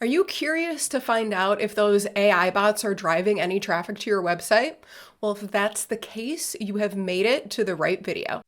Are you curious to find out if those AI bots are driving any traffic to your website? Well, if that's the case, you have made it to the right video.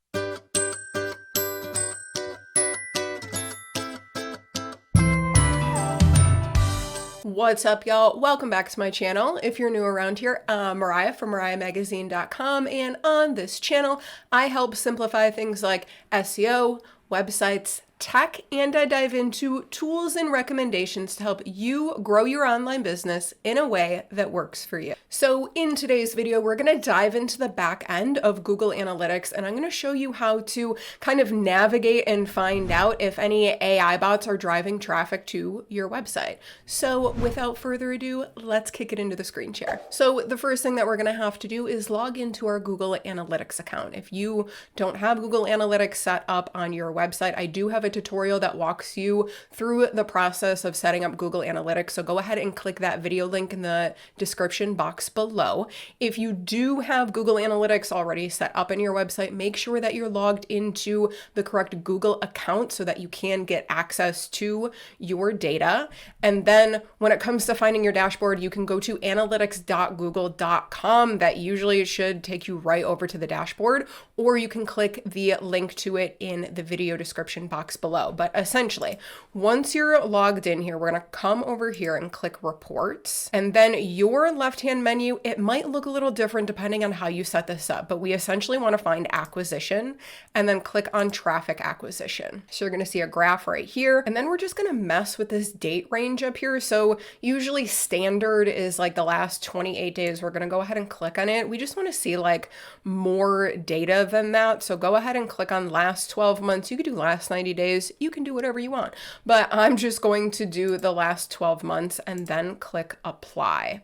What's up, y'all? Welcome back to my channel. If you're new around here, I'm Mariah from MariahMagazine.com, and on this channel, I help simplify things like SEO, websites, tech, and I dive into tools and recommendations to help you grow your online business in a way that works for you. So in today's video, we're going to dive into the back end of Google Analytics, and I'm going to show you how to kind of navigate and find out if any AI bots are driving traffic to your website. So without further ado, let's kick it into the screen share. So the first thing that we're going to have to do is log into our Google Analytics account. If you don't have Google Analytics set up on your website, I do have a tutorial that walks you through the process of setting up Google Analytics. So go ahead and click that video link in the description box below. If you do have Google Analytics already set up in your website, make sure that you're logged into the correct Google account so that you can get access to your data. And then when it comes to finding your dashboard, you can go to analytics.google.com. That usually should take you right over to the dashboard, or you can click the link to it in the video description box below. But essentially, once you're logged in here, we're going to come over here and click reports. And then your left-hand menu, it might look a little different depending on how you set this up, but we essentially want to find acquisition and then click on traffic acquisition. So you're going to see a graph right here. And then we're just going to mess with this date range up here. So usually standard is like the last 28 days. We're going to go ahead and click on it. We just want to see like more data than that. So go ahead and click on last 12 months. You could do last 90 days. You can do whatever you want, but I'm just going to do the last 12 months and then click apply.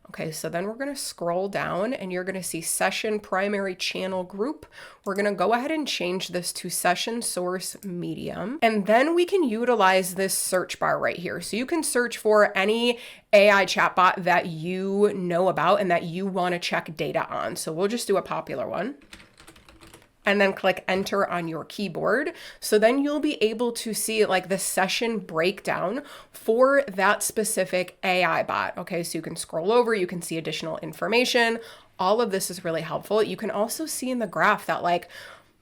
Okay, so then we're going to scroll down and you're going to see session primary channel group. We're going to go ahead and change this to session source medium. And then we can utilize this search bar right here. So you can search for any AI chatbot that you know about and that you want to check data on. So we'll just do a popular one and then click enter on your keyboard. So then you'll be able to see like the session breakdown for that specific AI bot. Okay, so you can scroll over, you can see additional information. All of this is really helpful. You can also see in the graph that like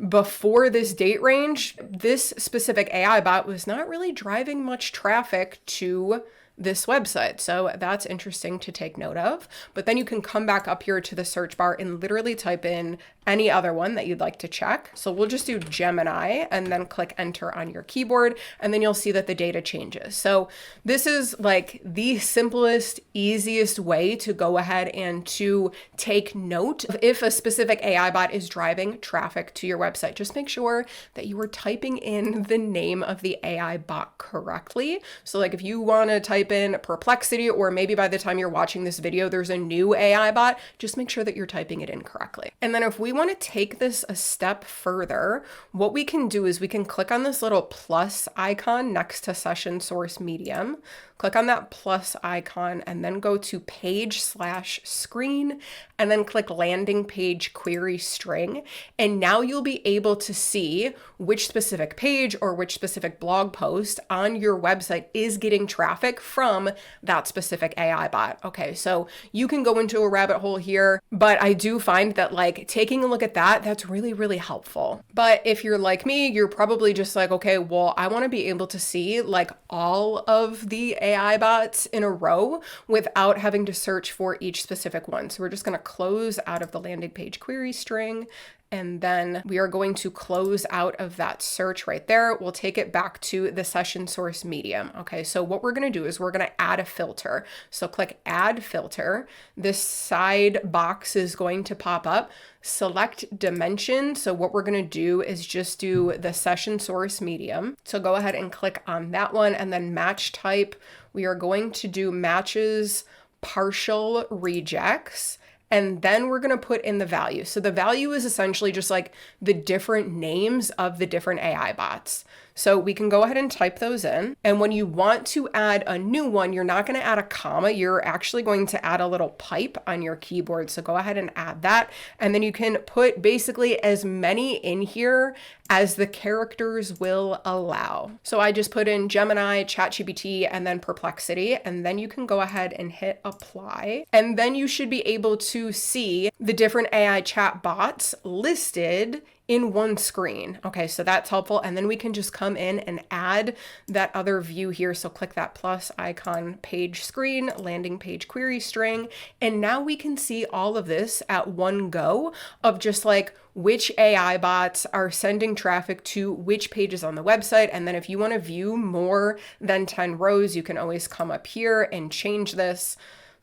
before this date range, this specific AI bot was not really driving much traffic to this website. So that's interesting to take note of. But then you can come back up here to the search bar and literally type in any other one that you'd like to check. So we'll just do Gemini and then click enter on your keyboard, and then you'll see that the data changes. So this is like the simplest, easiest way to go ahead and to take note of if a specific AI bot is driving traffic to your website. Just make sure that you are typing in the name of the AI bot correctly. So like if you want to type in Perplexity, or maybe by the time you're watching this video, there's a new AI bot, just make sure that you're typing it in correctly. And then if we want to take this a step further, what we can do is we can click on this little plus icon next to session source medium, click on that plus icon and then go to page/screen and then click landing page query string. And now you'll be able to see which specific page or which specific blog post on your website is getting traffic from that specific AI bot. Okay, so you can go into a rabbit hole here, but I do find that like taking a look at that, that's really, really helpful. But if you're like me, you're probably just like, okay, well, I want to be able to see like all of the AI bots in a row without having to search for each specific one. So we're just going to close out of the landing page query string, and then we are going to close out of that search right there. We'll take it back to the session source medium. Okay, so what we're going to do is we're going to add a filter. So click add filter. This side box is going to pop up. Select dimension. So what we're going to do is just do the session source medium. So go ahead and click on that one, and then match type. We are going to do matches partial rejects. And then we're going to put in the value. So the value is essentially just like the different names of the different AI bots. So we can go ahead and type those in. And when you want to add a new one, you're not going to add a comma. You're actually going to add a little pipe on your keyboard. So go ahead and add that. And then you can put basically as many in here as the characters will allow. So I just put in Gemini, ChatGPT, and then Perplexity, and then you can go ahead and hit apply. And then you should be able to see the different AI chat bots listed in one screen. Okay, so that's helpful. And then we can just come in and add that other view here. So click that plus icon, page screen, landing page query string. And now we can see all of this at one go of just like which AI bots are sending traffic to which pages on the website. And then if you want to view more than 10 rows, you can always come up here and change this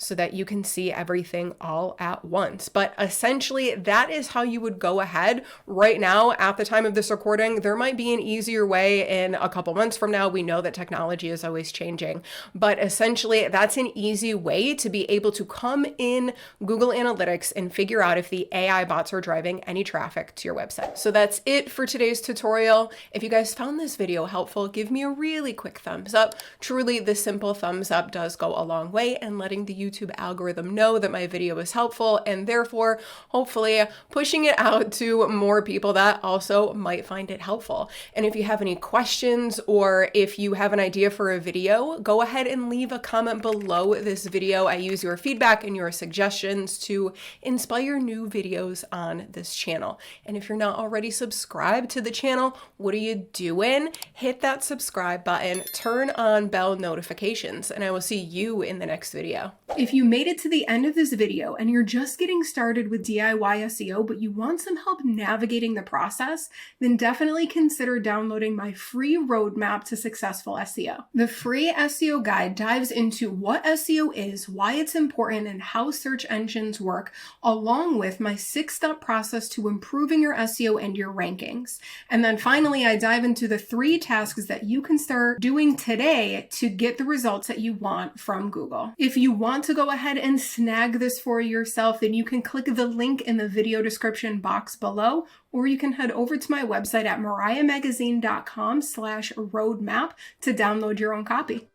so that you can see everything all at once. But essentially, that is how you would go ahead right now at the time of this recording. There might be an easier way in a couple months from now. We know that technology is always changing, but essentially that's an easy way to be able to come in Google Analytics and figure out if the AI bots are driving any traffic to your website. So that's it for today's tutorial. If you guys found this video helpful, give me a really quick thumbs up. Truly, the simple thumbs up does go a long way in letting the YouTube algorithm know that my video is helpful, and therefore hopefully pushing it out to more people that also might find it helpful. And if you have any questions or if you have an idea for a video, go ahead and leave a comment below this video. I use your feedback and your suggestions to inspire new videos on this channel. And if you're not already subscribed to the channel, what are you doing? Hit that subscribe button, turn on bell notifications, and I will see you in the next video. If you made it to the end of this video and you're just getting started with DIY SEO, but you want some help navigating the process, then definitely consider downloading my free roadmap to successful SEO. The free SEO guide dives into what SEO is, why it's important, and how search engines work, along with my 6-step process to improving your SEO and your rankings. And then finally, I dive into the 3 tasks that you can start doing today to get the results that you want from Google. If you want to go ahead and snag this for yourself, then you can click the link in the video description box below, or you can head over to my website at mariahmagazine.com/roadmap to download your own copy.